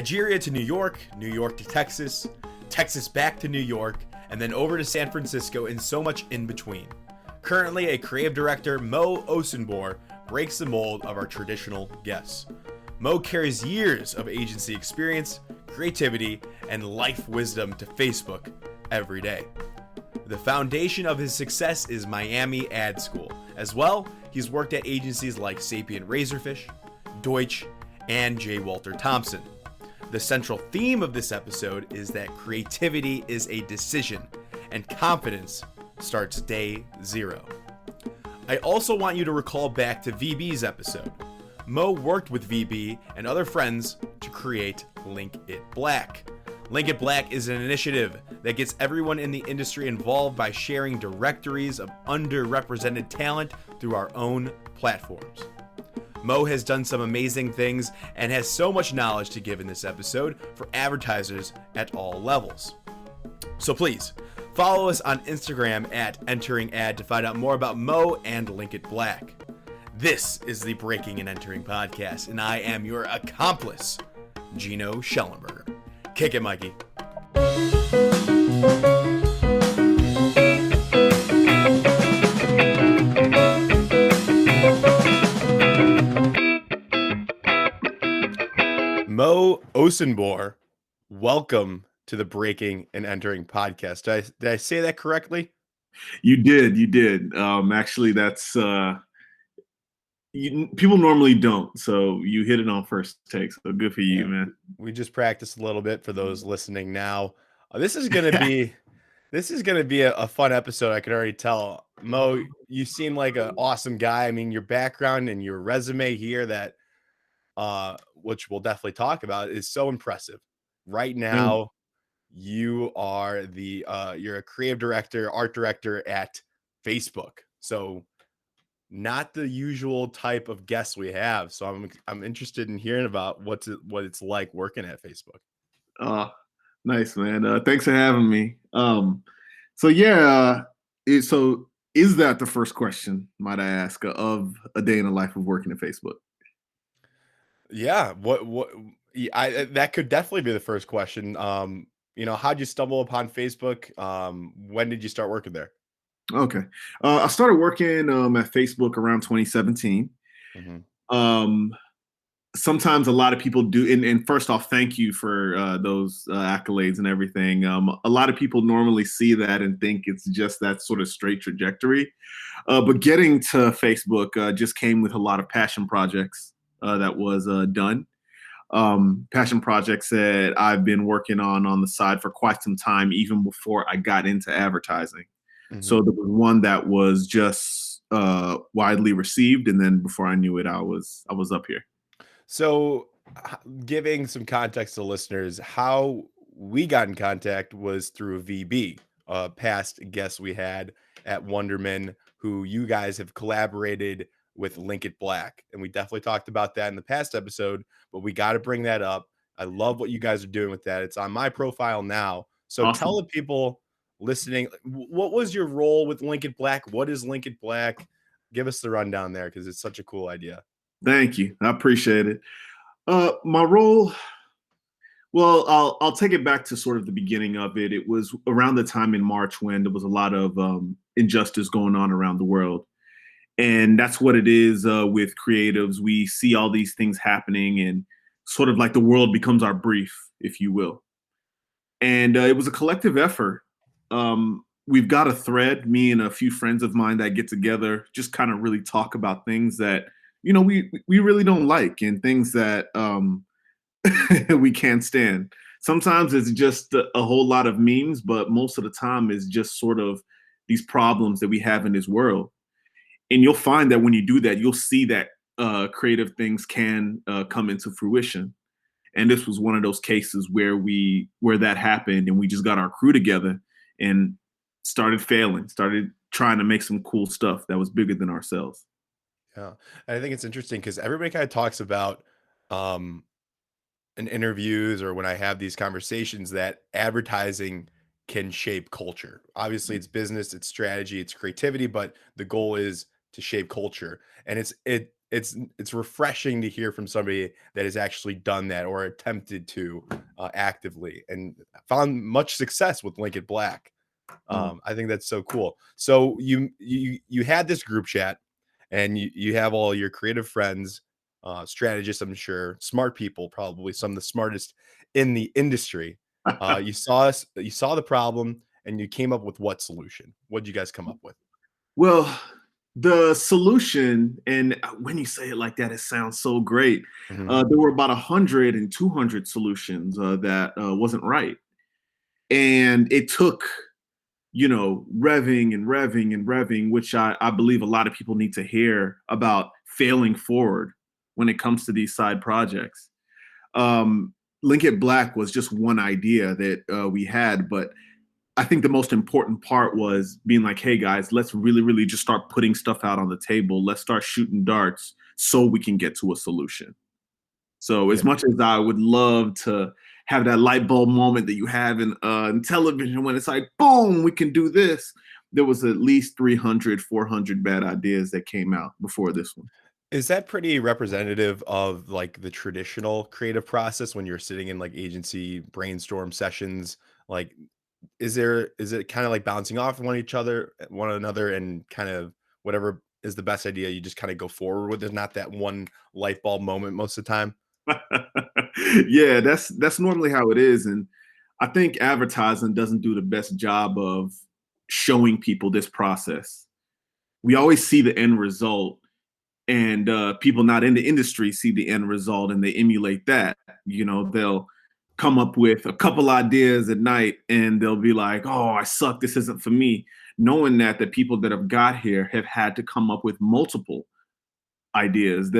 Nigeria to New York to Texas, Texas back to New York, and then over to San Francisco, and so much in between. Currently, a creative director, Mo Osunbor, breaks the mold of our traditional guests. Mo carries years of agency experience, creativity, and life wisdom to Facebook every day. The foundation of his success is Miami Ad School. As well, he's worked at agencies like Sapient Razorfish, Deutsch, and J. Walter Thompson. The central theme of this episode is that creativity is a decision, and confidence starts day zero. I also want you to recall back to VB's episode. Mo worked with VB and other friends to create Link It Black. Link It Black is an initiative that gets everyone in the industry involved by sharing directories of underrepresented talent through our own platforms. Mo has done some amazing things and has so much knowledge to give in this episode for advertisers at all levels. So please, follow us on Instagram at Entering Ad to find out more about Mo and Link It Black. This is the Breaking and Entering Podcast, and I am your accomplice, Gino Schellenberger. Kick it, Mikey. Mo Osunbor, welcome to the Breaking and Entering Podcast. Did I say that correctly? You did. Actually, that's people normally don't, so you hit it on first take. So good for you, man. We just practiced a little bit for those listening now. This is gonna be a fun episode. I can already tell. Mo, you seem like an awesome guy. I mean, your background and your resume here that which we'll definitely talk about, is so impressive. Right now, you are you're a creative director, art director at Facebook. So not the usual type of guests we have. So I'm interested in hearing about what it's like working at Facebook. Nice, man. Thanks for having me. So is that the first question, might I ask, of a day in the life of working at Facebook? Yeah, that could definitely be the first question. How'd you stumble upon Facebook? When did you start working there? Okay. I started working at Facebook around 2017. Mm-hmm. Sometimes a lot of people do, and first off, thank you for those accolades and everything. A lot of people normally see that and think it's just that sort of straight trajectory. But getting to Facebook just came with a lot of passion projects that was done. Passion projects that I've been working on the side for quite some time, even before I got into advertising. Mm-hmm. So there was one that was just widely received, and then before I knew it, I was up here. So, giving some context to listeners, how we got in contact was through VB, a past guest we had at Wonderman, who you guys have collaborated with Link It Black. And we definitely talked about that in the past episode, but we got to bring that up. I love what you guys are doing with that. It's on my profile now. So awesome. Tell the people listening, what was your role with Link It Black? What is Link It Black? Give us the rundown there, because it's such a cool idea. Thank you. I appreciate it. My role, well, I'll take it back to sort of the beginning of it. It was around the time in March when there was a lot of injustice going on around the world. And that's what it is with creatives. We see all these things happening and sort of like the world becomes our brief, if you will. And it was a collective effort. We've got a thread, me and a few friends of mine that get together, just kind of really talk about things that, we really don't like, and things that we can't stand. Sometimes it's just a whole lot of memes, but most of the time it's just sort of these problems that we have in this world. And you'll find that when you do that, you'll see that creative things can come into fruition. And this was one of those cases where that happened, and we just got our crew together and started trying to make some cool stuff that was bigger than ourselves. Yeah. And I think it's interesting because everybody kind of talks about in interviews or when I have these conversations that advertising can shape culture. Obviously, it's business, it's strategy, it's creativity, but the goal is to shape culture. And it's refreshing to hear from somebody that has actually done that or attempted to actively and found much success with Link It Black. Mm. I think that's so cool. So you had this group chat, and you have all your creative friends, strategists, I'm sure, smart people, probably some of the smartest in the industry. You saw the problem, and you came up with what solution? What did you guys come up with? Well, the solution, and when you say it like that, it sounds so great. Mhm. There were about 100 and 200 solutions that wasn't right. And it took, revving and revving and revving, which I believe a lot of people need to hear about failing forward when it comes to these side projects. Um, Link It Black was just one idea that we had, but I think the most important part was being like, hey guys, let's really, really just start putting stuff out on the table. Let's start shooting darts so we can get to a solution. So as Yeah. much as I would love to have that light bulb moment that you have in television when it's like, boom, we can do this, there was at least 300, 400 bad ideas that came out before this one. Is that pretty representative of like the traditional creative process when you're sitting in like agency brainstorm sessions? Like, is it kind of like bouncing off one another, and kind of whatever is the best idea, you just kind of go forward with? There's not that one light bulb moment most of the time. Yeah, that's normally how it is. And I think advertising doesn't do the best job of showing people this process. We always see the end result, and people not in the industry see the end result and they emulate that. They'll come up with a couple ideas at night and they'll be like, oh, I suck, this isn't for me, knowing that the people that have got here have had to come up with multiple ideas.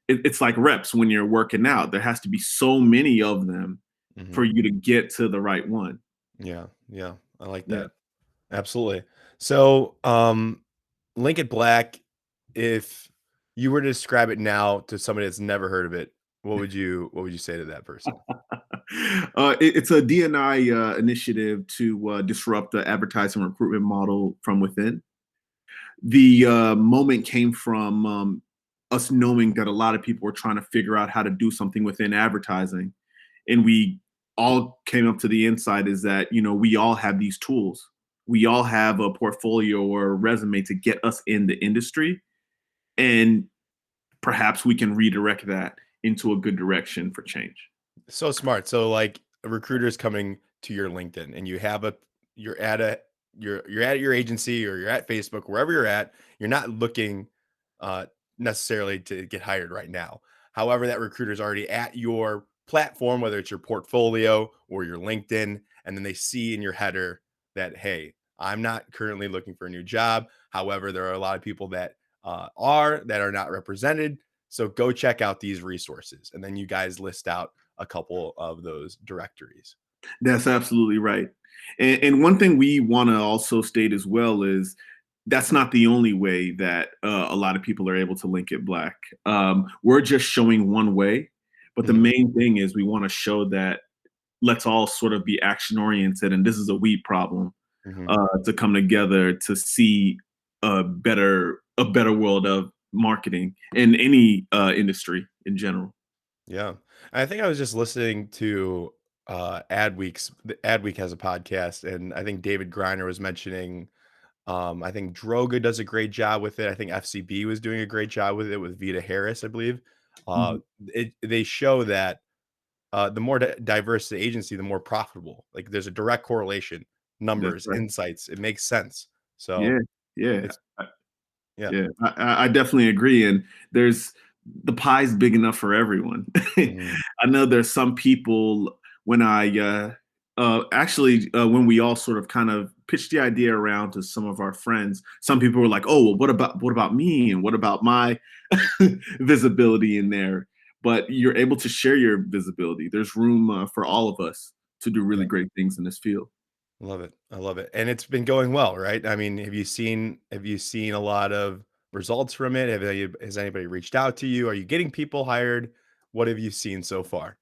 It's like reps when you're working out. There has to be so many of them Hmm. for you to get to the right one. Yeah, yeah, I like Yeah. that. Absolutely. So, Lincoln Black, if you were to describe it now to somebody that's never heard of it, what would you say to that person? It's a DNI initiative to disrupt the advertising recruitment model from within. The moment came from us knowing that a lot of people were trying to figure out how to do something within advertising, and we all came up to the insight is that we all have these tools. We all have a portfolio or a resume to get us in the industry, and perhaps we can redirect that into a good direction for change. So smart. So like a recruiter's coming to your LinkedIn, and you're at a you're at your agency, or you're at Facebook, wherever you're at, you're not looking uh necessarily to get hired right now. However, that recruiter's already at your platform, whether it's your portfolio or your LinkedIn, and then they see in your header that, hey, I'm not currently looking for a new job. However, there are a lot of people that are not represented. So go check out these resources. And then you guys list out a couple of those directories. That's absolutely right. And one thing we want to also state as well is that's not the only way that a lot of people are able to link it black. We're just showing one way, but the Mhm, main thing is we want to show that let's all sort of be action oriented, and this is a we problem mhm. to come together to see a better world of marketing in any industry in general. Yeah. I think I was just listening to Adweek has a podcast, and I think David Griner was mentioning, I think Droga does a great job with it. I think FCB was doing a great job with it with Vita Harris, I believe. Uh, Mhm. they show that the more diverse the agency, the more profitable. Like there's a direct correlation, That's numbers, right. insights. It makes sense. So Yeah, yeah. it's yeah. Yeah, I definitely agree. And there's the pie's big enough for everyone. Mhm. I know there's some people when I actually when we all sort of kind of pitched the idea around to some of our friends, some people were like, "Oh, well, what about me? And what about my visibility in there?" But you're able to share your visibility. There's room for all of us to do really Yeah. great things in this field. Love it. I love it. And it's been going well, right? I mean, have you seen a lot of results from it? Has anybody reached out to you? Are you getting people hired? What have you seen so far?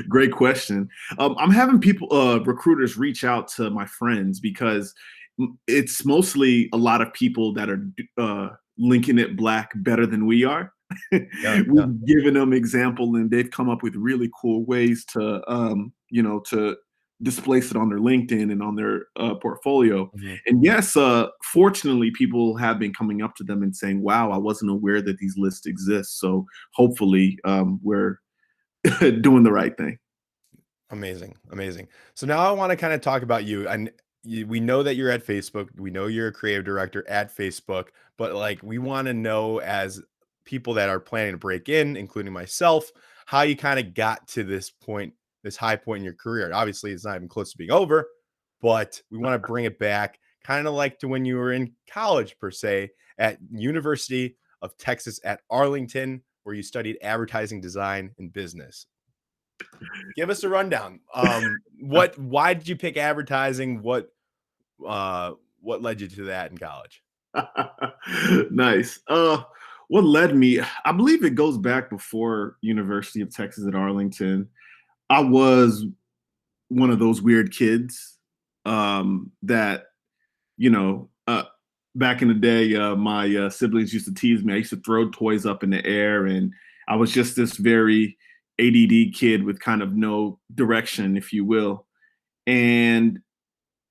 Great question. I'm having people, recruiters, reach out to my friends because it's mostly a lot of people that are linking it black better than we are. Yeah, yeah. We've given them example, and they've come up with really cool ways to, to displace it on their LinkedIn and on their portfolio. Mhm. And yes, fortunately, people have been coming up to them and saying, "Wow, I wasn't aware that these lists exist." So hopefully, we're doing the right thing. Amazing, amazing. So now I want to kind of talk about you. And we know that you're at Facebook. We know you're a creative director at Facebook, but like we want to know as people that are planning to break in, including myself, how you kind of got to this point, this high point in your career. Obviously, it's not even close to being over, but we want to bring it back, kind of like to when you were in college per se, at University of Texas at Arlington, where you studied advertising design and business. Give us a rundown. Why did you pick advertising? What led you to that in college? Nice. What led me? I believe it goes back before University of Texas at Arlington. I was one of those weird kids that you know. Back in the day, my siblings used to tease me. I used to throw toys up in the air, and I was just this very ADD kid with kind of no direction, if you will. And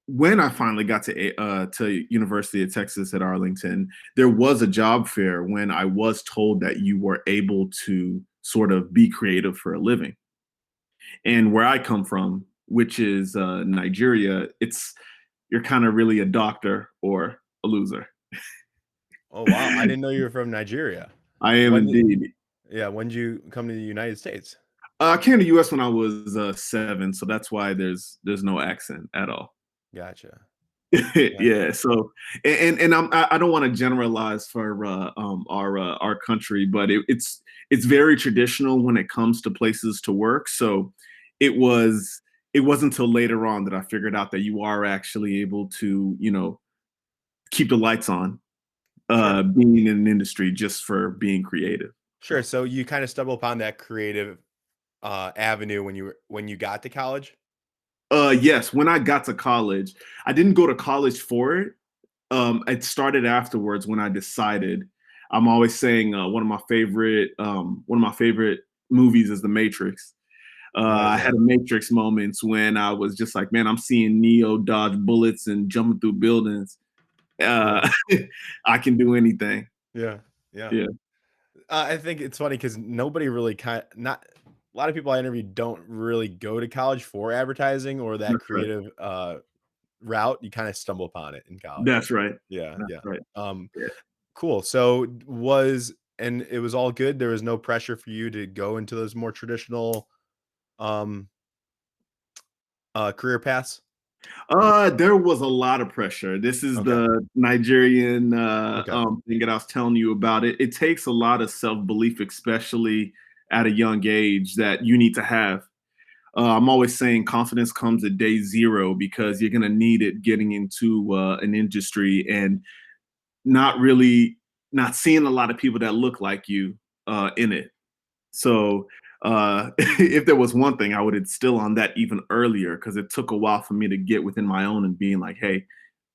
when I finally got to University of Texas at Arlington, there was a job fair when I was told that you were able to sort of be creative for a living. And where I come from, which is Nigeria, it's you're kind of really a doctor or a loser. Oh wow, I didn't know you were from Nigeria. I am When did indeed. yeah, when did you come to the United States? I came to US when I was 7, so that's why there's no accent at all. Gotcha. Gotcha. Yeah. So, and I don't want to generalize for our country, but it's very traditional when it comes to places to work. So, it was it wasn't until later on that I figured out that you are actually able to keep the lights on, Sure. being in an industry just for being creative. Sure. So. So you kind of stumble upon that creative avenue when you got to college? Yes, when I got to college, I didn't go to college for it. It started afterwards when I decided. I'm always saying one of my favorite movies is The Matrix. What is I that? had a Matrix moments when I was just like, man, I'm seeing Neo dodge bullets and jumping through buildings. Yeah. Uh, I can do anything. Yeah. Yeah. Yeah, I think it's funny because nobody really not a lot of people I interview don't really go to college for advertising or that that's right. creative route. You kind of stumble upon it in college. That's right. Yeah, That's yeah. right. Yeah. Cool. So and it was all good. There was no pressure for you to go into those more traditional um career paths. There was a lot of pressure. This is Okay. the Nigerian Okay. thing that I was telling you about. It takes a lot of self belief, especially at a young age, that you need to have. I'm always saying confidence comes at day zero because you're going to need it getting into an industry and not really not seeing a lot of people that look like you in it. So if there was one thing, I would instill on that even earlier because it took a while for me to get within my own and being like, hey,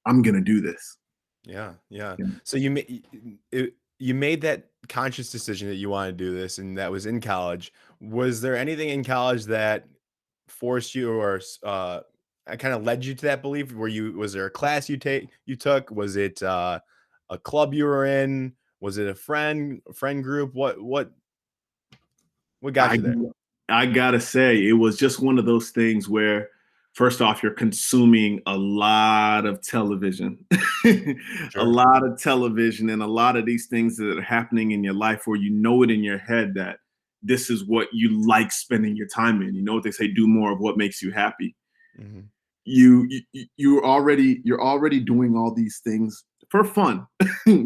I'm gonna do this. Yeah, yeah. Yeah. So you made that conscious decision that you want to do this, and that was in college. Was there anything in college that forced you or kind of led you to that belief? Was there a class you took? Was it a club you were in? Was it a friend group? What got I you there? I gotta say, it was just one of those things where, first off, you're consuming a lot of television, a Sure. lot of television, and a lot of these things that are happening in your life where you know it in your head that this is what you like spending your time in. You know what they say: do more of what makes you happy. Hmm. You're already doing all these things for fun,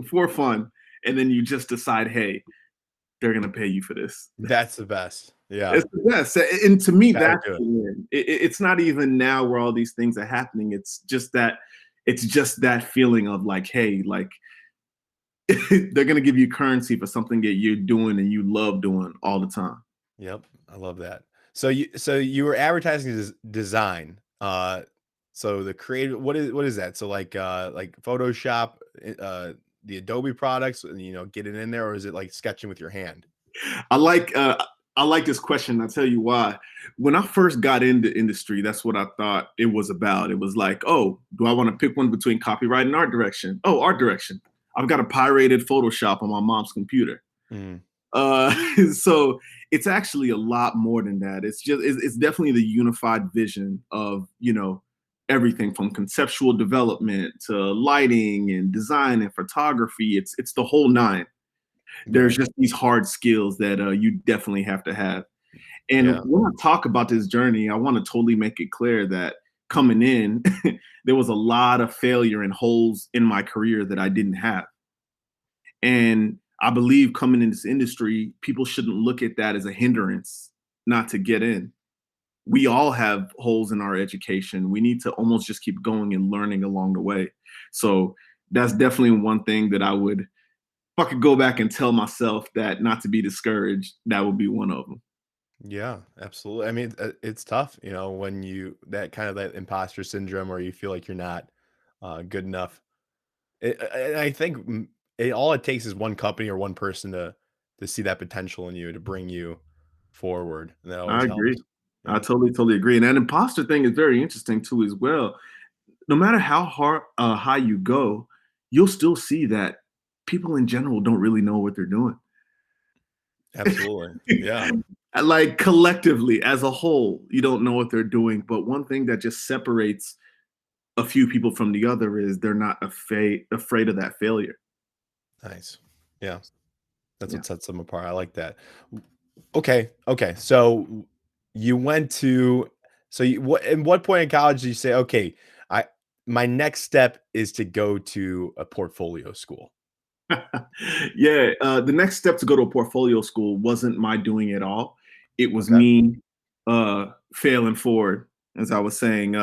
for fun, and then you just decide, hey, they're gonna pay you for this. That's the best. Yeah, It's the best. And to me, gotta that's do the it. win. It's not even now where all these things are happening. It's just that feeling of like, hey, like they're gonna give you currency for something that you're doing and you love doing all the time. Yep, I love that. So you were advertising design. So the creative what is that? So like Photoshop, the Adobe products and get it in there, or is it like sketching with your hand? I like I like this question. I'll tell you why. When I first got into industry, that's what I thought it was about. It was like, oh, do I want to pick one between copyright and art direction? Oh, art direction. I've got a pirated Photoshop on my mom's computer. Mm, Uh, so it's actually a lot more than that. It's definitely the unified vision of everything from conceptual development to lighting and design and photography. It's the whole nine. There's right. just these hard skills that you definitely have to have. And Yeah. when I talk about this journey, I want to totally make it clear that coming in, there was a lot of failure and holes in my career that I didn't have. And I believe coming in this industry, people shouldn't look at that as a hindrance not to get in. We all have holes in our education. We need to almost just keep going and learning along the way. So that's definitely one thing that if I could go back and tell myself that not to be discouraged, that would be one of them. Yeah, absolutely. I mean, it's tough, when that kind of that imposter syndrome where you feel like you're not good enough. And I think all it takes is one company or one person to see that potential in you to bring you forward, and that I always agree. helps. I Yeah, totally agree. And that imposter thing is very interesting too, as well. No matter how high you go, you'll still see that people in general don't really know what they're doing. absolutely. Yeah, Like collectively, as a whole, you don't know what they're doing. But one thing that just separates a few people from the other is they're not afraid of that failure. nice. Yeah, that's Yeah. what sets them apart. I like that. Okay, okay. So you went to so you what in what point in college did you say, okay, I my next step is to go to a portfolio school? Yeah, the next step to go to a portfolio school wasn't my doing it all. It was Okay, me failing forward, as I was saying.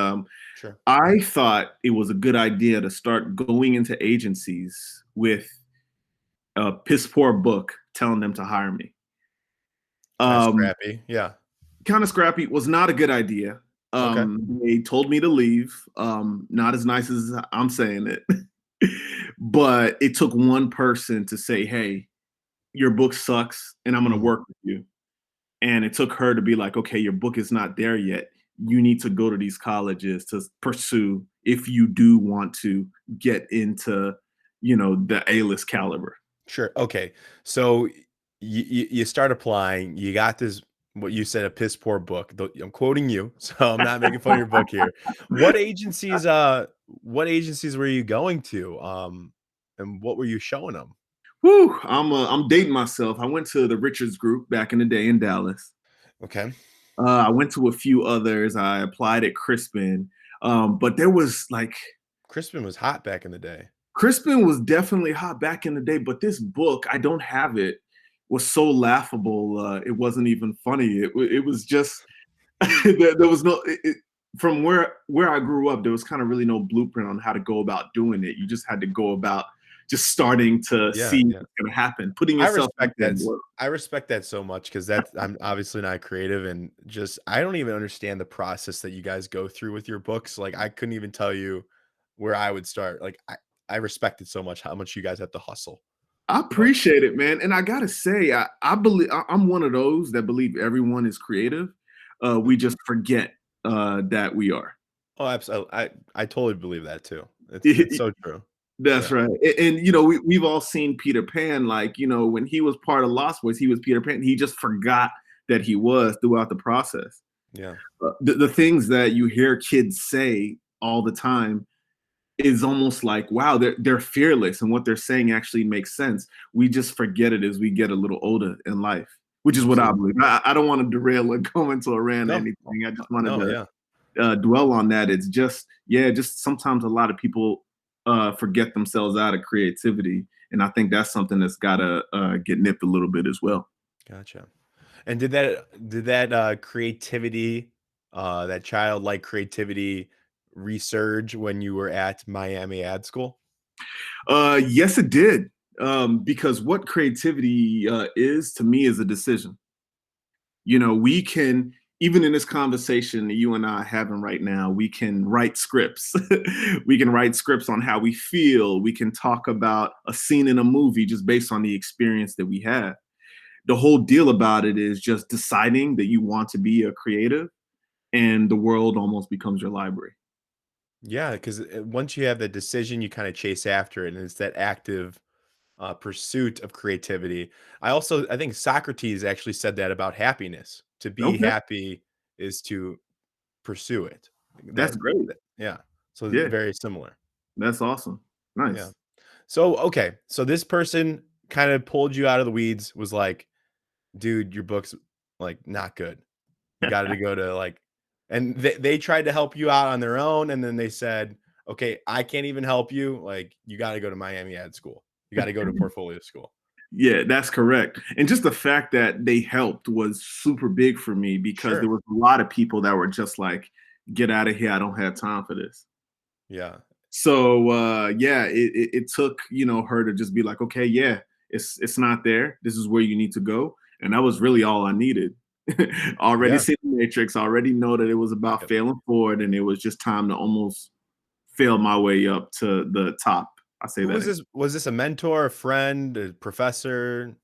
sure. I thought it was a good idea to start going into agencies with a piss poor book telling them to hire me. Kind of Um, scrappy. Yeah. Kind of scrappy, was not a good idea. Okay. They told me to leave. Not as nice as I'm saying it, but it took one person to say, "Hey, your book sucks, and I'm going to Mhm. work with you." And it took her to be like, "Okay, your book is not there yet. You need to go to these colleges to pursue if you do want to get into, the A-list caliber." Sure. Okay. So you start applying. You got this. What you said, a piss poor book. I'm quoting you, so I'm not making fun of your book here. What agencies? What agencies were you going to? And what were you showing them? Whew, I'm dating myself. I went to the Richards Group back in the day in Dallas. Okay. I went to a few others. I applied at Crispin, but there was like Crispin was hot back in the day. Crispin was definitely hot back in the day. But this book, I don't have it, was so laughable. It wasn't even funny. It was just there was no from where I grew up. There was kind of really no blueprint on how to go about doing it. You just had to go about just starting to Yeah. see Yeah. what's going to happen, putting I yourself out respect there that. and work. I respect that so much because I'm obviously not creative and just I don't even understand the process that you guys go through with your books. Like I couldn't even tell you where I would start. Like I respect it so much how much you guys have to hustle. I But appreciate it, man. And I gotta say, I believe I'm one of those that believe everyone is creative. We mm, just forget that we are. oh, absolutely, I totally believe that too. It's so true. That's Yeah, right. And we've all seen Peter Pan. Like, when he was part of Lost Boys, he was Peter Pan. He just forgot that he was throughout the process. yeah, The things that you hear kids say all the time is almost like, wow, they're fearless, and what they're saying actually makes sense. We just forget it as we get a little older in life, which is what I absolutely. believe. I don't want to derail or go into a rant or No, anything. I just wanted no, to yeah, dwell on that. It's just, yeah, just sometimes a lot of people forget themselves out of creativity, and I think that's something that's got to get nipped a little bit as well. gotcha. And did that creativity, that childlike creativity resurge when you were at Miami Ad School? Yes, it did. Because what creativity is to me is a decision. We can even in this conversation that you and I are having right now, we can write scripts. We can write scripts on how we feel. We can talk about a scene in a movie just based on the experience that we have. The whole deal about it is just deciding that you want to be a creative, and the world almost becomes your library. Yeah, because once you have the decision, you kind of chase after it, and it's that active pursuit of creativity. I think Socrates actually said that about happiness. To be Okay, happy is to pursue it. that's great. Yeah. So Yeah, very similar. that's awesome. Yeah. Nice. So okay, so this person kind of pulled you out of the weeds, was like, dude, your book's like not good. You got to go to like, and they tried to help you out on their own, and then they said, okay, I can't even help you. Like, you got to go to Miami Ad School. You got to go to portfolio school. Yeah, that's correct. And just the fact that they helped was super big for me because there Sure. was a lot of people that were just like, get out of here. I don't have time for this. Yeah. So yeah, it took, her to just be like, okay, yeah, it's not there. This is where you need to go. And that was really all I needed. Already Yeah. seen the matrix, already know that it was about Yep. failing forward, and it was just time to almost fail my way up to the top. I say Who that was again. this? Was this a mentor, a friend, a professor?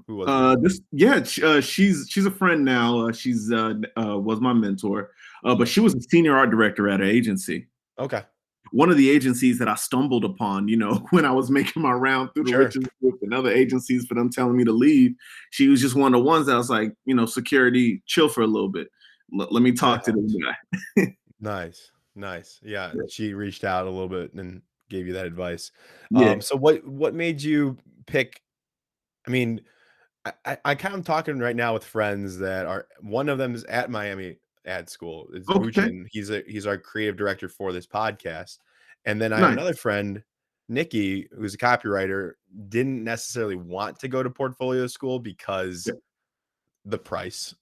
Who was it? This yeah, she's a friend now. She's was my mentor, but Okay. she was a senior art director at an agency. Okay. One of the agencies that I stumbled upon, when I was making my round through the Sure. Richards Group and other agencies for them telling me to leave. She was just one of the ones that was like, security, chill for a little bit. Let me That talk to this helps. guy. Nice. Nice. Yeah. She reached out a little bit and gave you that advice. Yeah. So what made you pick? I mean, I kind of talking right now with friends that are, one of them is at Miami Ad School. It's Okay. Uchin. He's our creative director for this podcast. And then I have Nice. another friend, Nikki, who's a copywriter, didn't necessarily want to go to portfolio school because the price,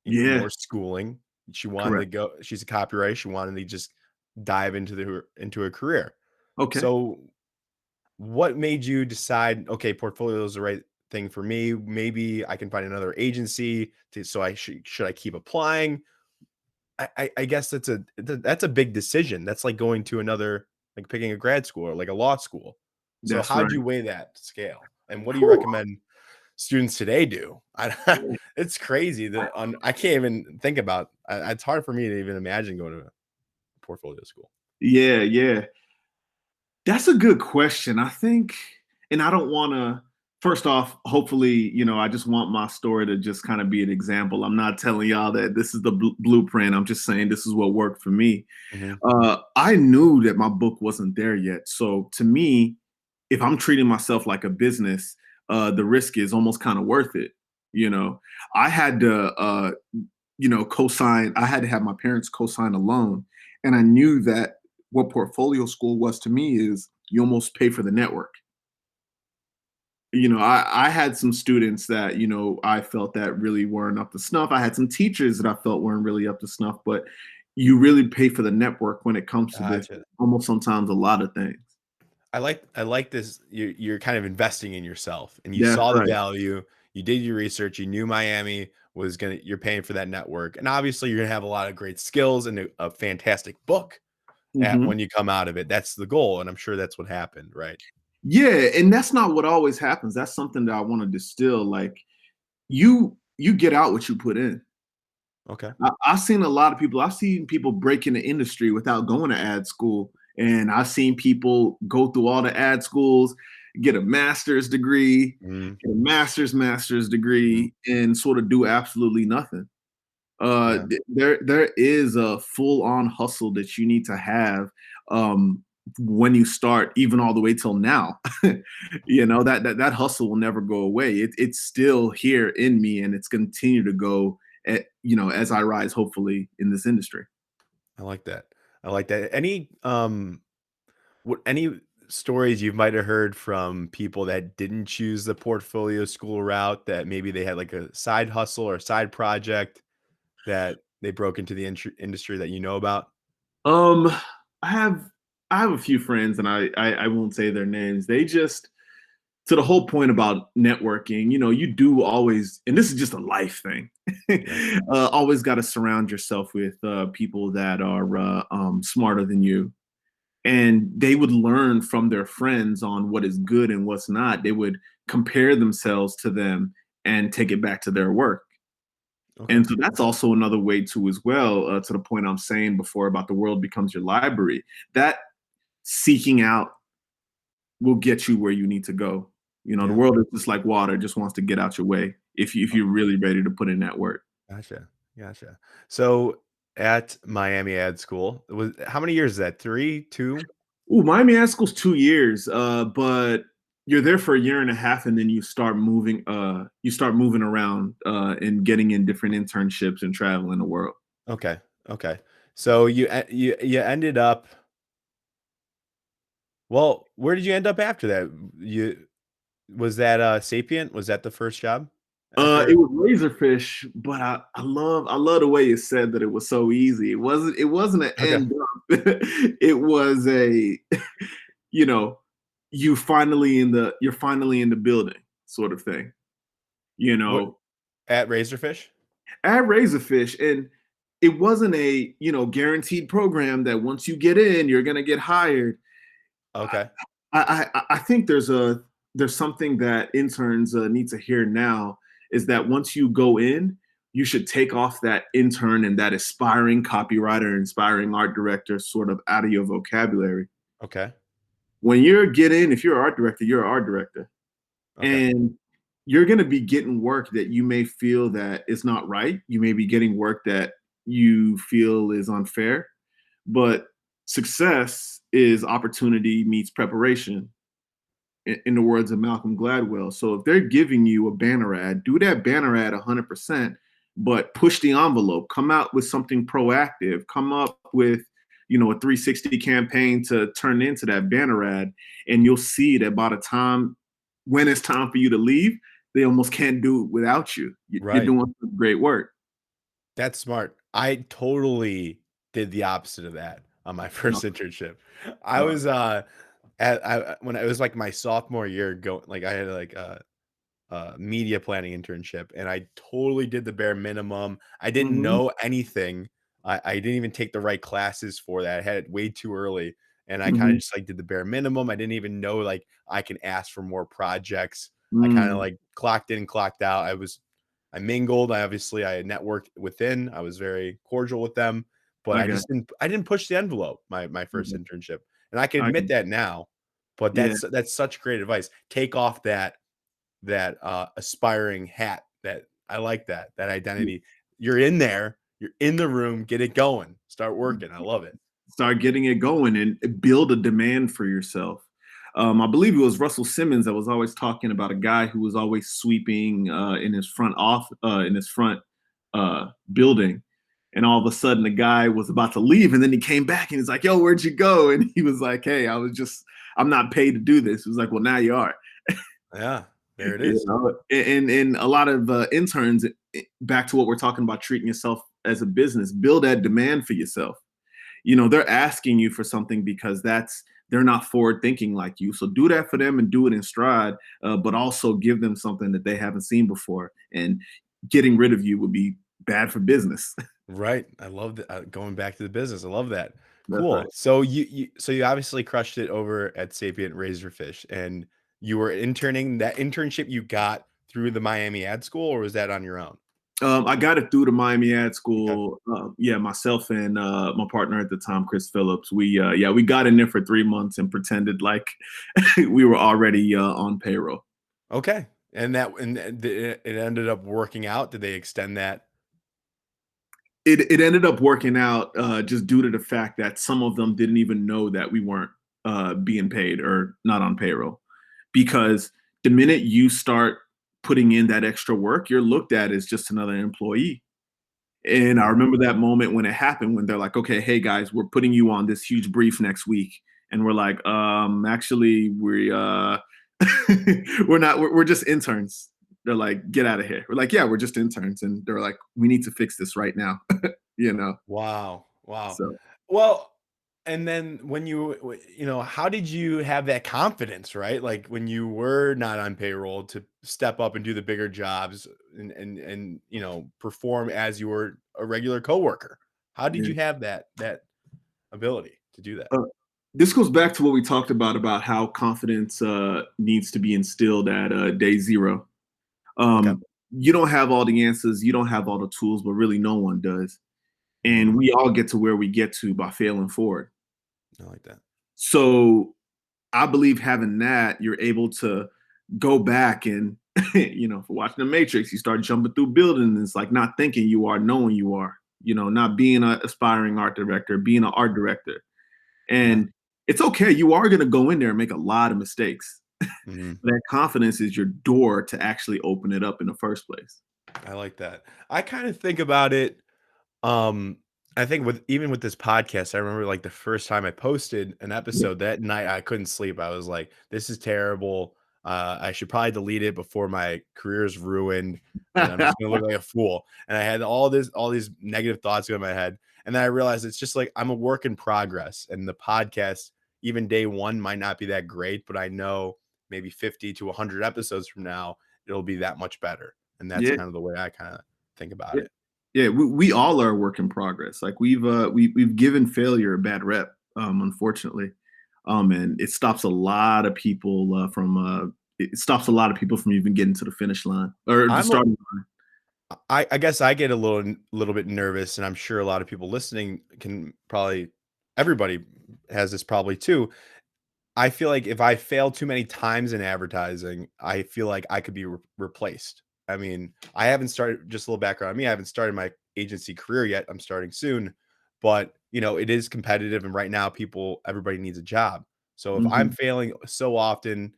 Yeah. more schooling. She wanted to Correct. go. She's a copywriter. She wanted to just dive into a career. Okay. So what made you decide, okay, portfolio is the right thing for me? Maybe I can find another agency to, so should I keep applying? I guess that's a big decision. That's like going to another, like picking a grad school or like a law school. So That's how'd right. you weigh that scale? And what do you Whew. recommend students today do? It's crazy that I can't even think about. It's hard for me to even imagine going to a portfolio school. Yeah. Yeah. That's a good question. I think, and I don't want to, first off, hopefully, I just want my story to just kind of be an example. I'm not telling y'all that this is the blueprint. I'm just saying this is what worked for me. Mhm. I knew that my book wasn't there yet. So to me, if I'm treating myself like a business, the risk is almost kind of worth it. You know, I had to, co-sign, I had to have my parents co-sign a loan. And I knew that what portfolio school was to me is you almost pay for the network. I had some students that, I felt that really weren't up to snuff. I had some teachers that I felt weren't really up to snuff, but you really pay for the network when it comes to this, Gotcha. almost sometimes a lot of things. I like this. You're kind of investing in yourself, and you That's saw the right. value. You did your research. You knew Miami was gonna. You're paying for that network, and obviously you're gonna have a lot of great skills and a fantastic book at Hmm. when you come out of it. That's the goal, and I'm sure that's what happened, right? Yeah, and that's not what always happens. That's something that I want to distill. Like you get out what you put in. Okay. I've seen a lot of people. I've seen people break in the industry without going to ad school, and I've seen people go through all the ad schools, get a master's degree, Mhm. get a master's Mhm. degree, and sort of do absolutely nothing. Yeah, There is a full on hustle that you need to have um, when you start, even all the way till now. That hustle will never go away. It's still here in me, and it's continue to go as I rise, hopefully, in this industry. I like that. I like that. Any stories you might have heard from people that didn't choose the portfolio school route, that maybe they had like a side hustle or a side project that they broke into the industry that you know about? Um, I have I have a few friends, and I won't say their names. They just to the whole point about networking, you do always, and this is just a life thing, Yeah. always got to surround yourself with people that are smarter than you. And they would learn from their friends on what is good and what's not. They would compare themselves to them and take it back to their work. Okay. And so that's also another way too, as well, to the point I'm saying before about the world becomes your library. That seeking out will get you where you need to go. The Yeah. world is just like water; it just wants to get out your way if you're really ready to put in that work. Gotcha, gotcha. So, at Miami Ad School, was how many years is that? 3, 2? Ooh, Miami Ad School's 2 years, but you're there for a year and a half, and then you start moving. You start moving around and getting in different internships and traveling the world. Okay, okay. So you ended up well, where did you end up after that? You was that, Sapient? Was that the first job It after was Razorfish, but I love the way you said that it was so easy. It wasn't an Okay. end up. It was a you know, you're finally in the building sort of thing. You What know, at Razorfish? at Razorfish, and it wasn't a guaranteed program that once you get in, you're gonna get hired. Okay, I think there's something that interns need to hear now is that once you go in, you should take off that intern and that aspiring copywriter, inspiring art director sort of out of your vocabulary. okay, When you get in, if you're an art director, you're an art director, okay. and you're going to be getting work that you may feel that is not right. You may be getting work that you feel is unfair, but success is opportunity meets preparation in the words of Malcolm Gladwell. So if they're giving you a banner ad, do that banner ad 100%, but push the envelope. Come out with something proactive. Come up with a 360 campaign to turn into that banner ad, and you'll see that by the time when it's time for you to leave, they almost can't do it without you. You're Right. doing some great work. That's smart. I totally did the opposite of that on my No, first internship. I uh, was, when I was, like, my sophomore year like, I had, like, a media planning internship, and I totally did the bare minimum. I didn't mhm, know anything. I didn't even take the right classes for that. I had it way too early, and I kinda mhm, just, like, did the bare minimum. I didn't even know, like, I can ask for more projects. I kinda, mm, like, clocked in, clocked out. I mingled. I networked within. I was very cordial with them, but I got I didn't push the envelope my first you. internship, and I can I admit got that now, but yeah. that's such great advice. Take off that aspiring hat. That I like that identity. You're in there, you're in the room, get it going, start working. I love it. Start getting it going and build a demand for yourself. I believe it was Russell Simmons that was always talking about a guy who was always sweeping in his front building, and all of a sudden the guy was about to leave, and then he came back and he's like, "Yo, where'd you go?" And he was like, "Hey, I'm not paid to do this." He was like, "Well, now you are." Yeah, there it You is. know, and a lot of interns, back to what we're talking about, treating yourself as a business, build that demand for yourself. They're asking you for something because they're not forward thinking like you. So do that for them and do it in stride, but also give them something that they haven't seen before. And getting rid of you would be bad for business. Right. I love that. Going back to the business. I love that. That's right. Cool. So you obviously crushed it over at Sapient Razorfish, and you were interning. That internship you got through the Miami Ad School, or was that on your own? I got it through the Miami Ad Okay. School. Yeah, myself and my partner at the time, Chris Phillips. We got in there for 3 months and pretended like we were already on payroll. Okay. It ended up working out. Did they extend that? It ended up working out just due to the fact that some of them didn't even know that we weren't being paid or not on payroll, because the minute you start putting in that extra work, you're looked at as just another employee. And I Yeah. remember that moment when it happened, when they're like, "Okay, hey guys, we're putting you on this huge brief next week," and we're like, actually, we're not. We're just interns." They're like, "Get out of here." We're like, "Yeah, we're just interns," and they're like, "We need to fix this right now." you know. Wow. Wow. So Well, And then when how did you have that confidence, right? Like when you were not on payroll to step up and do the bigger jobs and perform as you were a regular coworker. How did Yeah. you have that ability to do that? Uh, this goes back to what we talked about how confidence needs to be instilled at day zero. Okay. You don't have all the answers, you don't have all the tools, but really no one does. Hmm. And we all get to where we get to by failing forward. I like that. So I believe having that, you're able to go back and, for watching The Matrix, you start jumping through buildings. It's like not thinking you are, knowing you are, not being an aspiring art director, being an art director. Yeah. And it's okay. You are going to go in there and make a lot of mistakes. Hmm. That confidence is your door to actually open it up in the first place. I like that. I kind of think about it. Um, I think with this podcast, I remember like the first time I posted an Yeah. episode that night, I couldn't sleep. I was like, this is terrible. I should probably delete it before my career is ruined and I'm just gonna look like a fool. And I had all these negative thoughts in my head. And then I realized it's just like I'm a work in progress. And the podcast, even day one, might not be that great, but I know maybe 50 to 100 episodes from now, it'll be that much better. And that's Yeah. kind of the way I kind of think about Yeah. it. Yeah, we all are a work in progress. Like we've given failure a bad rep, unfortunately, and it stops a lot of people from it stops a lot of people from even getting to the finish line or the I'm a starting line. I guess I get a little bit nervous, and I'm sure a lot of people listening can probably everybody has this probably too. I feel like if I fail too many times in advertising, I feel like I could be replaced. I mean, I haven't started just a little background on me. I haven't started my agency career yet. I'm starting soon, but it is competitive, and right now, everybody needs a job. So if I'm Mhm. failing so often,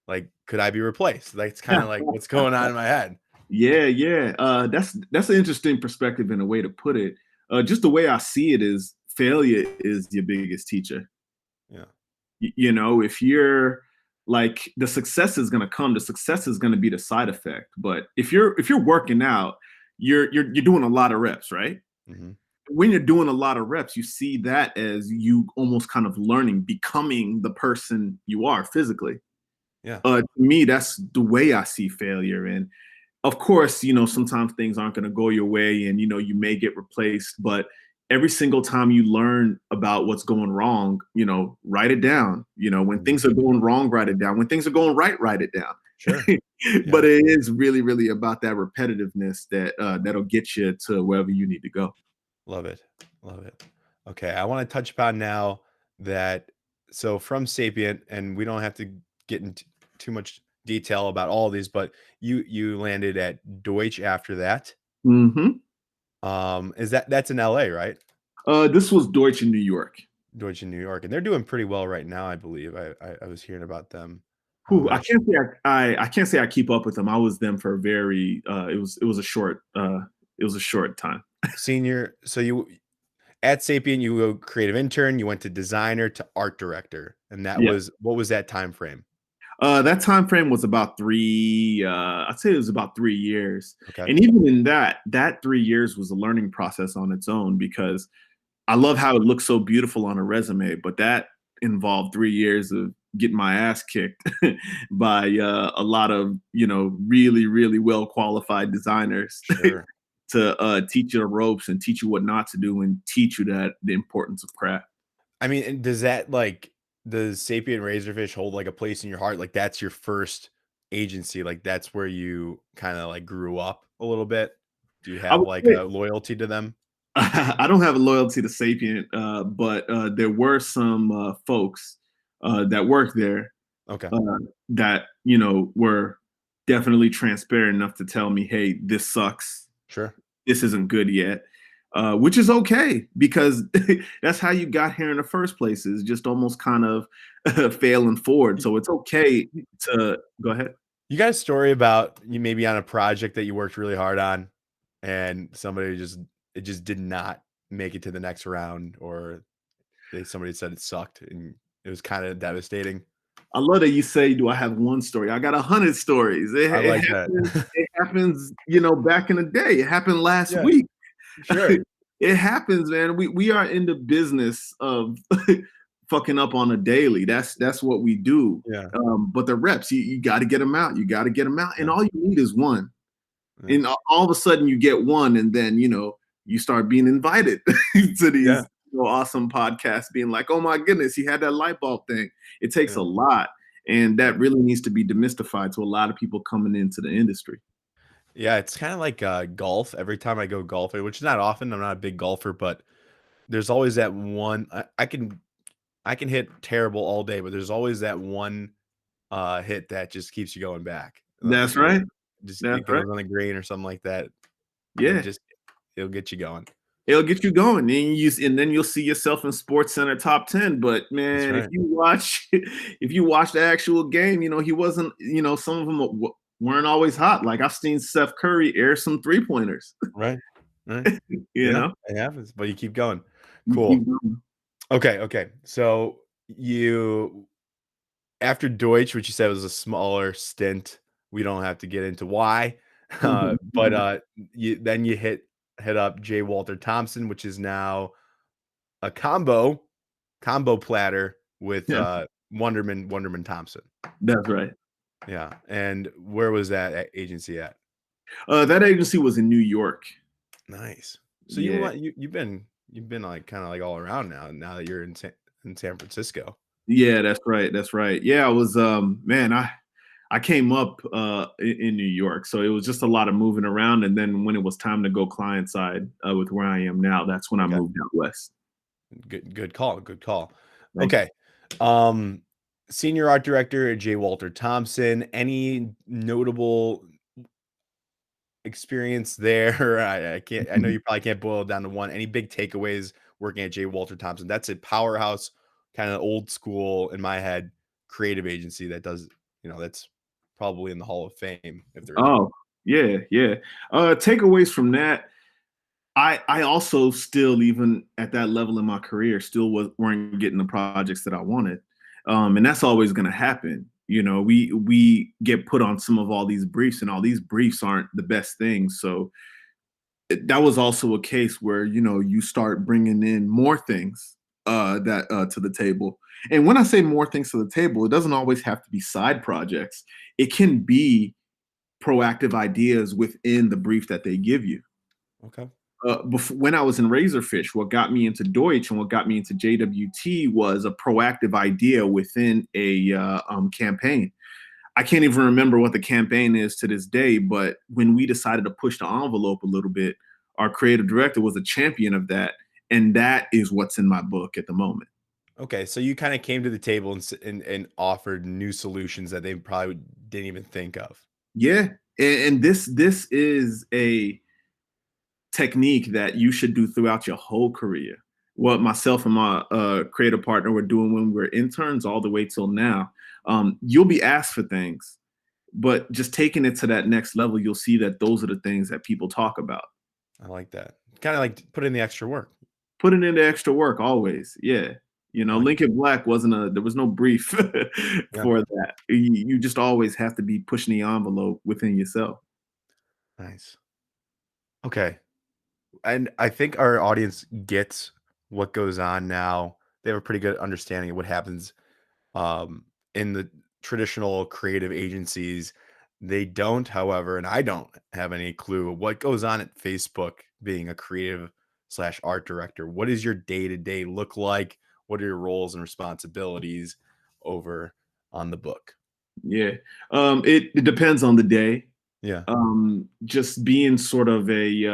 like, could I be replaced? That's kind of like what's going on in my head. Yeah, yeah. That's an interesting perspective and a way to put it. Just the way I see it is failure is your biggest teacher. Yeah. If you're like the success is going to come, the success is going to be the side effect. But if you're working out, you're doing a lot of reps, right? Hmm. When you're doing a lot of reps, you see that as you almost kind of learning, becoming the person you are physically. Yeah. To me, that's the way I see failure. And of course, sometimes things aren't going to go your way and, you may get replaced, but every single time you learn about what's going wrong, write it down. When Mhm. things are going wrong, write it down. When things are going right, write it down. Sure. But Yeah. it is really, really about that repetitiveness that'll get you to wherever you need to go. Love it. Love it. Okay. I want to touch upon now that so from Sapient, and we don't have to get into too much detail about all of these, but you landed at Deutsch after that. Hmm. Is that's in LA, right? This was Deutsch in New York. Deutsch in New York, and they're doing pretty well right now, I believe. I was hearing about them. Whew, I Actually, can't say I can't say I keep up with them. I was them for a very it was a short time. senior. So you at Sapient, you were creative intern, you went to designer to art director, and that Yeah. was what was that time frame? That time frame was about three. I'd say it was about 3 years, Okay. and even in that 3 years was a learning process on its own because I love how it looks so beautiful on a resume, but that involved 3 years of getting my ass kicked by a lot of really really well qualified designers Sure. to teach you the ropes and teach you what not to do and teach you that the importance of craft. I mean, and does Sapient Razorfish hold like a place in your heart? Like that's your first agency, like that's where you kind of like grew up a little bit. Do you I have would like say a loyalty to them? I don't have a loyalty to Sapient, but there were some folks that worked there Okay. uh, that were definitely transparent enough to tell me, "Hey, this sucks. Sure. This isn't good yet," which is okay because that's how you got here in the first place. Is just almost kind of failing forward. Y- So it's okay to go ahead. You got a story about you maybe on a project that you worked really hard on and somebody just it just did not make it to the next round, or somebody said it sucked and it was kind of devastating. I love that you say, "Do I have one story?" I got 100 stories. It, I it like that. happens. It happens. Back in the day, it happened last Yeah, week. sure. it happens, man. We are in the business of fucking up on a daily. That's what we do. Yeah. But the reps, you got to get them out. You got to get them out, and Yeah. all you need is one. Yeah. And all of a sudden, you get one, and then you start being invited to Yeah. these awesome podcasts, being like, "Oh my goodness, he had that light bulb thing." It takes Yeah. a lot, and Yeah. that really needs to be demystified to a lot of people coming into the industry. Yeah, it's kind of like golf. Every time I go golfing, which is not often, I'm not a big golfer, but there's always that one. I can hit terrible all day, but there's always that one hit that just keeps you going back. That's You know, right. just That's it right. goes on the green or something like that. It Yeah. just it'll get you going. It'll get you going, and then you'll see yourself in Sports Center top 10. But That's man, if right. you watch, if you watch the actual game, he wasn't. Some of them weren't always hot. Like I've seen Steph Curry air some 3 pointers. Right. Right. you Yeah, know, it happens, but you keep going. you keep Cool. going. Okay. Okay. So you after Deutsch, which you said was a smaller stint, we don't have to get into why. But you hit up J. Walter Thompson, which is now a combo platter with Yeah, Wonderman Thompson. that's right. Yeah. And where was that agency at? That agency was in New York. Nice. So Yeah, you've been like kind of like all around now that you're in San Francisco. yeah, that's right. That's right. Yeah, I was. Man, I came up in New York, so it was just a lot of moving around. And then when it was time to go client side with where I am now, that's when I Okay. moved out west. Good call. Good call. Thank you. Okay. Um, Senior art director J. Walter Thompson. Any notable experience there? I can't. I know you probably can't boil it down to one. Any big takeaways working at J. Walter Thompson? That's a powerhouse, kind of old school in my head, creative agency that does. That's probably in the Hall of Fame if there is one. Oh, yeah, yeah. Takeaways from that. I also still, even at that level in my career, still weren't getting the projects that I wanted, and that's always going to happen. We get put on some of all these briefs, and all these briefs aren't the best things. So that was also a case where you start bringing in more things that to the table. And when I say more things to the table, it doesn't always have to be side projects. It can be proactive ideas within the brief that they give you. Okay. When I was in Razorfish, what got me into Deutsch and what got me into JWT was a proactive idea within a campaign. I can't even remember what the campaign is to this day, but when we decided to push the envelope a little bit, our creative director was a champion of that. And that is what's in my book at the moment. Okay, so you kind of came to the table and offered new solutions that they probably didn't even think of. Yeah. And this is a technique that you should do throughout your whole career. What myself and my creative partner were doing when we were interns all the way till now. You'll be asked for things, but just taking it to that next level, you'll see that those are the things that people talk about. I like that. Kind of like put in the extra work. Putting in the extra work always. Yeah. I like Lincoln Black there was no brief Yeah. for that. You just always have to be pushing the envelope within yourself. Nice. Okay. And I think our audience gets what goes on now. They have a pretty good understanding of what happens in the traditional creative agencies. They don't, however, and I don't have any clue what goes on at Facebook being a creative slash art director. What does your day to day look like? What are your roles and responsibilities over on the book? Yeah. It depends on the day. Yeah. Just being sort of a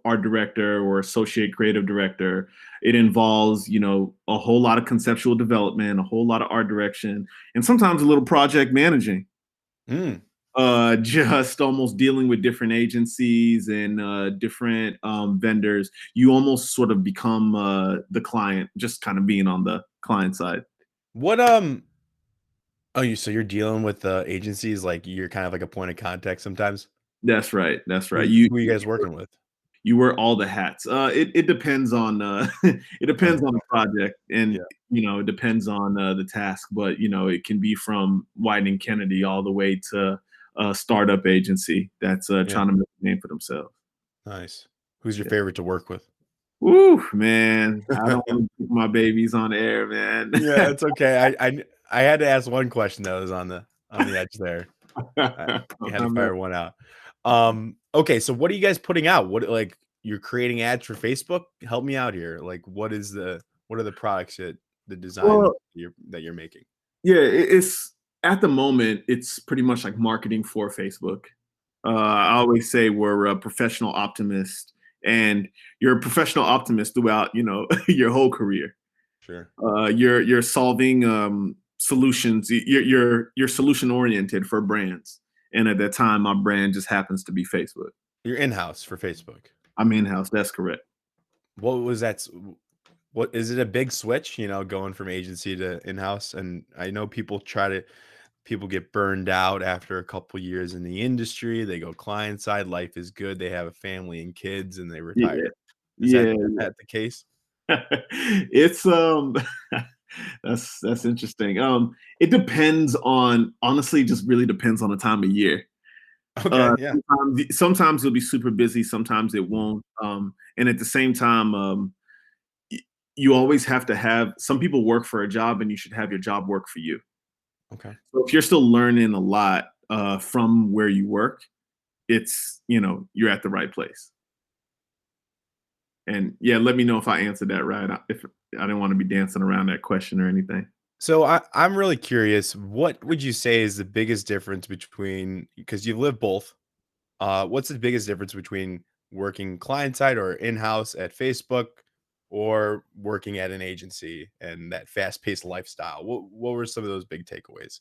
art director or associate creative director, it involves a whole lot of conceptual development, a whole lot of art direction, and sometimes a little project managing. Mm. Just almost dealing with different agencies and different vendors. You almost sort of become the client, just kind of being on the client side. What oh, so you're dealing with agencies, like you're kind of like a point of contact sometimes. That's right. That's right. Who are you guys working with? You wear all the hats. It depends on it On depends the on the project, and Yeah. it depends on the task. But it can be from Wieden Kennedy all the way to a startup agency that's Yeah. trying to make a name for themselves. Nice. Who's your Yeah. favorite to work with? Woo, man. I don't want to keep my babies on air, man. Yeah, it's okay. I had to ask one question that was on the edge there. You had to fire one out. Okay, so what are you guys putting out? What like you're creating ads for Facebook? Help me out here. Like what are the products that the design Well, that you're making? yeah, it's at the moment, it's pretty much like marketing for Facebook. I Okay, always say we're a professional optimist, and you're a professional optimist throughout, your whole career. sure. You're solving solutions. You're solution oriented for brands, and at that time, my brand just happens to be Facebook. You're in-house for Facebook. I'm in house. That's correct. What was that? What is it a big switch, going from agency to in-house? And I know people get burned out after a couple years in the industry. They go client side, life is good. They have a family and kids and they Yeah, retire. Is yeah. that the case? It's that's interesting. It depends on honestly, just really depends on the time of year. Okay, yeah. Sometimes you'll be super busy, sometimes it Mhm. won't. And at the same time, y- you always have to have some people work for a job and you should have your job work for you. Okay. So if you're still learning a lot from where you work, you're at the right place. And yeah, let me know if I answered that right. If I didn't want to be dancing around that question or anything. So I'm really curious, what would you say is the biggest difference between because you've lived both? What's the biggest difference between working client side or in-house at Facebook or working at an agency and that fast-paced lifestyle? What were some of those big takeaways?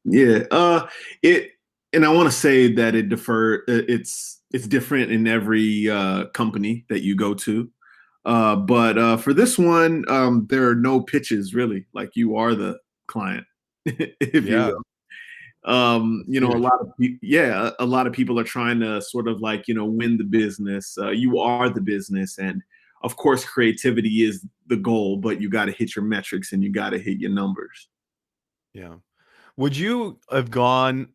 Yeah, it, and I want to say that it's different in every company that you go to. But for this one, there are no pitches really. Like you are the client, if you Yeah, will. that's huge. A lot of people are trying to sort of like win the business. You are the business, and of course, creativity is the goal, but you got to hit your metrics and you got to hit your numbers. Yeah. Would you have gone,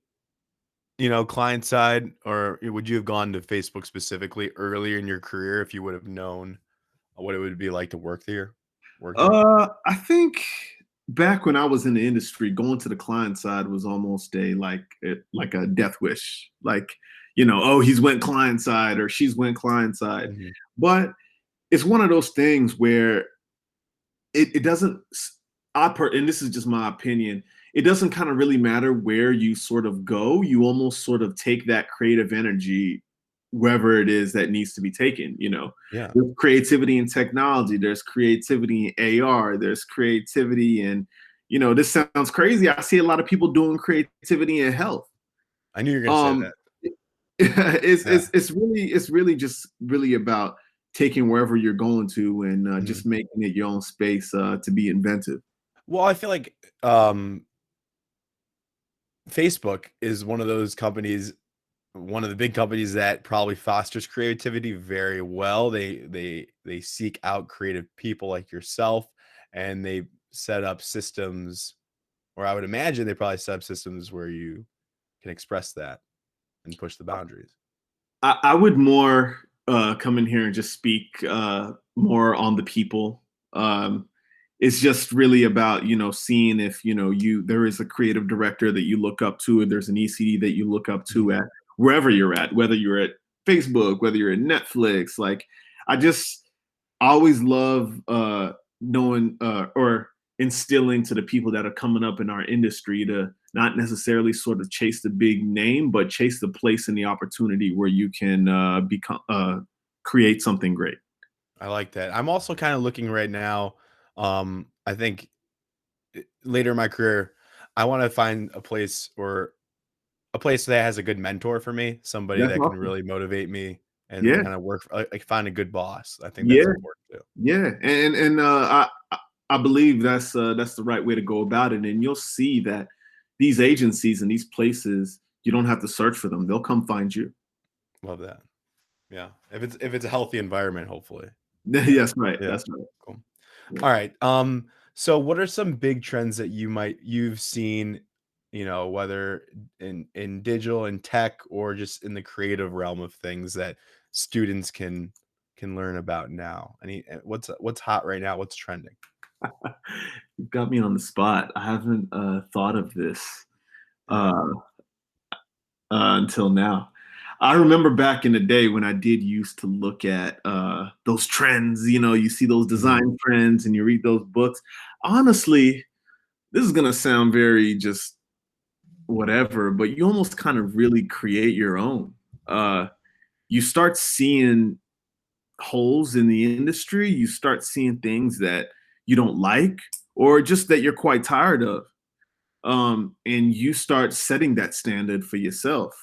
client side, or would you have gone to Facebook specifically earlier in your career if you would have known what it would be like to work there? I think back when I was in the industry, going to the client side was almost like a death wish. Like, oh, he's went client side or she's went client side. Mhm. But it's one of those things where it doesn't and this is just my opinion, it doesn't kind of really matter where you sort of go. You almost sort of take that creative energy wherever it is that needs to be taken. Yeah. There's creativity in technology, there's creativity in AR, there's creativity in, this sounds crazy, I see a lot of people doing creativity in health. I knew you were gonna say um that. Yeah. it's really just really about taking wherever you're going to and Mhm. just making it your own space to be inventive. Well, I feel like, Facebook is one of the big companies that probably fosters creativity very well. They seek out creative people like yourself, and they set up systems, or I would imagine they probably set up systems where you can express that and push the boundaries. I would more come in here and just speak more on the people. It's just really about seeing if you there is a creative director that you look up to, and there's an ECD that you look up to Mhm. at wherever you're at, whether you're at Facebook, whether you're at Netflix. Like I always love knowing or instilling to the people that are coming up in our industry to not necessarily sort of chase the big name, but chase the place and the opportunity where you can become create something great. I like that. I'm also kind of looking right now. I think later in my career, I want to find a place that has a good mentor for me, somebody That's that can awesome. really motivate me and Yeah, kind of like find a good boss. I think that's yeah, important too. yeah, and I believe that's the right way to go about it, and you'll see that these agencies and these places, you don't have to search for them; they'll come find you. Love that. Yeah. If it's a healthy environment, hopefully. Yeah. That's right. Yeah. That's right. Cool. Yeah. All right. So what are some big trends that you've seen, whether in digital and tech or just in the creative realm of things that students can learn about now? What's hot right now? What's trending? You've got me on the spot. I haven't thought of this Yeah. uh, until now. I remember back in the day when I did used to look at those trends. You see those Mhm. design trends and you read those books. Honestly, this is gonna sound very just whatever, but you almost kind of really create your own. Uh, you start seeing holes in the industry. You start seeing things that you don't like, or just that you're quite tired of. And you start setting that standard for yourself.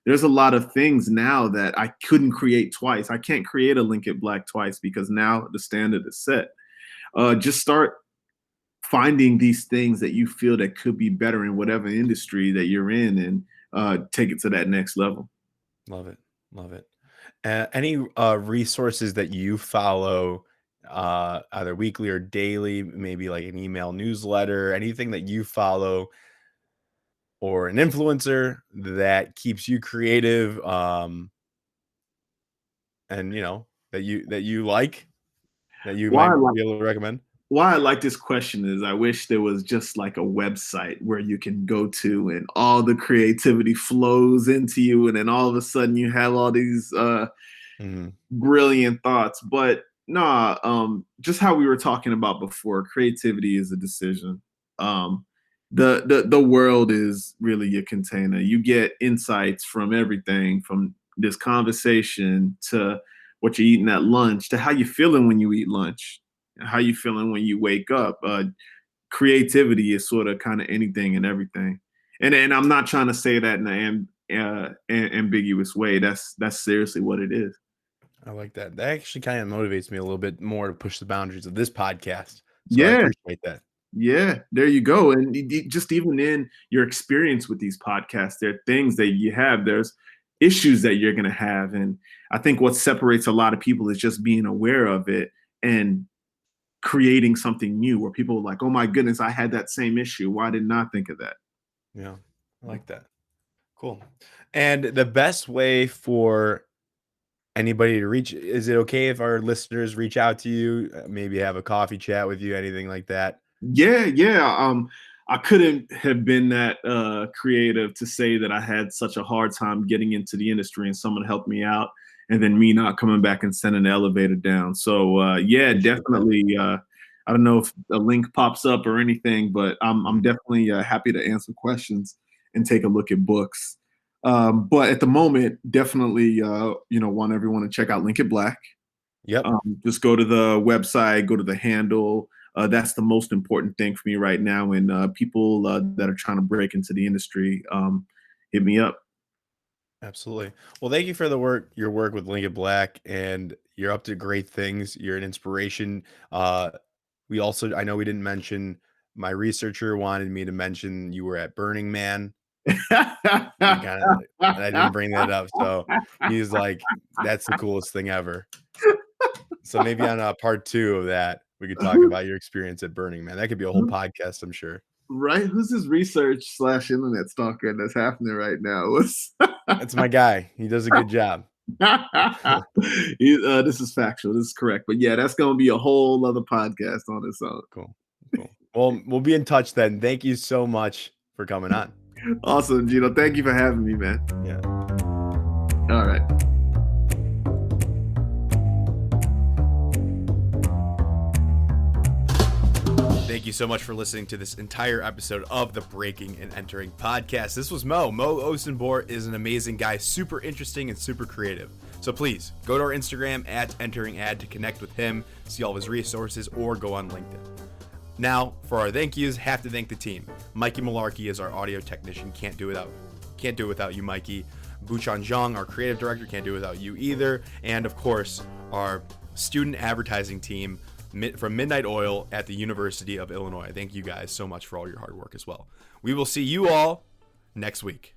There's a lot of things now that I couldn't create twice. I can't create a Lincoln Black twice because now the standard is set. Just start finding these things that you feel that could be better in whatever industry that you're in, and take it to that next level. Love it. Love it. Any resources that you follow, either weekly or daily, maybe like an email newsletter, anything that you follow, or an influencer that keeps you creative, and that you like, that you Why might I like be able to recommend? why I like this question is I wish there was just like a website where you can go to and all the creativity flows into you, and then all of a sudden you have all these Mhm. brilliant thoughts. But nah, just how we were talking about before, creativity is a decision. The world is really your container. You get insights from everything, from this conversation to what you're eating at lunch to how you're feeling when you eat lunch, how you feeling when you wake up. Creativity is sort of kind of anything and everything. And I'm not trying to say that in an ambiguous way. That's seriously what it is. I like that. That actually kind of motivates me a little bit more to push the boundaries of this podcast. So I Yeah, appreciate that. yeah, there you go. And just even in your experience with these podcasts, there are things that you have, there's issues that you're going to have. And I think what separates a lot of people is just being aware of it and creating something new where people are like, oh my goodness, I had that same issue. Why didn't I think of that? Yeah, I like that. Cool. And the best way for anybody to reach, is it okay if our listeners reach out to you, maybe have a coffee chat with you, anything like that? Yeah, yeah. I couldn't have been that creative to say that I had such a hard time getting into the industry and someone helped me out, and then me not coming back and sending the elevator down. So yeah, Appreciate that. definitely. I don't know if a link pops up or anything, but I'm Mhm. definitely happy to answer questions and take a look at books. But at the moment, definitely, want everyone to check out Lincoln Black. Yep, Just go to the website, go to the handle. That's the most important thing for me right now. And people that are trying to break into the industry, hit me up. absolutely. Well, thank you for your work with Lincoln Black, and you're up to great things. You're an inspiration. I know we didn't mention, my researcher wanted me to mention you were at Burning Man. We kind of, and I didn't bring that up. So he's like, that's the coolest thing ever. So maybe on part two of that, we could talk about your experience at Burning Man. That could be a whole podcast, I'm sure. Right? Who's this research/internet stalker that's happening right now? What's That's my guy. He does a good job. This is factual. This is correct. But yeah, that's going to be a whole other podcast on its own. Cool. Cool. Well, we'll be in touch then. Thank you so much for coming on. Awesome, Gino. Thank you for having me, man. Yeah. All right. Thank you so much for listening to this entire episode of the Breaking and Entering podcast. This was Mo. Mo Osunbor is an amazing guy, super interesting and super creative. So please go to our Instagram at Entering Ad to connect with him, see all of his resources, or go on LinkedIn. Now, for our thank yous, have to thank the team. Mikey Malarkey is our audio technician. Can't do it without you, Mikey. Buchan Zhang, our creative director, can't do it without you either. And of course, our student advertising team from Midnight Oil at the University of Illinois. Thank you guys so much for all your hard work as well. We will see you all next week.